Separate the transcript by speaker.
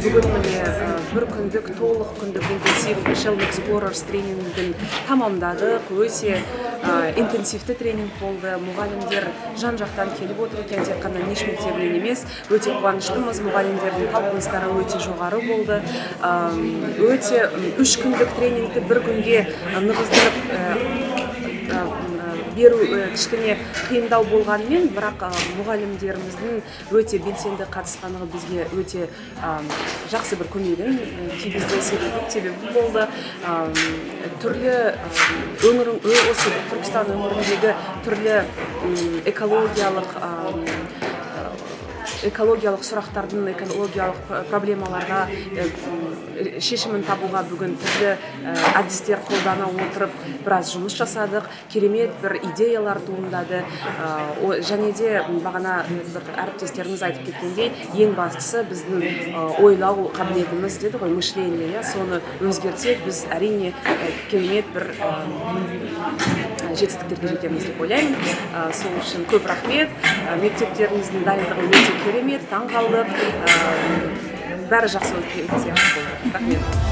Speaker 1: бүгін міне бір күндік толық күндік интенсив Shell Explorers тренингін тамамдадық. Өте интенсивті тренинг болды. Мұғалімдер жан-жақтан келіп отыр екен, тек қана Ниш мектебінен емес. Өте қуаныштымыз, мұғалімдердің талпыныстары өте жоғары болды. Өте 3 күндік тренингті бір күнге нығыздырып беру кішкене қиындау болғанымен, бірақ мұғалімдеріміздің өте белсенді қатысқаны бізге өте жақсы бір көмегін тигізді, себебі болды. Түрлі осы Түркістан өңіріндегі түрлі экологиялық сұрақтардың, экологиялық проблемаларға шешімін табуға бүгін түрлі әдістер қолдана отырып біраз жұмыс жасадық. Керемет бір идеялар туындады. Және де бағана бір әріптестеріңіз айтып кеткендей, ең бастысы біздің ойлау қабілетіміз деді ғой, мышление, соны өзгертсек, біз әрине керемет бір жетістіктерге жетеміз деп ойлаймын. Сол үшін көп рахмет. Мектептеріңіздің дайындығы өте керемет, таң қалдық. Бәрі жақсы өткен сияқты болды. Рахмет.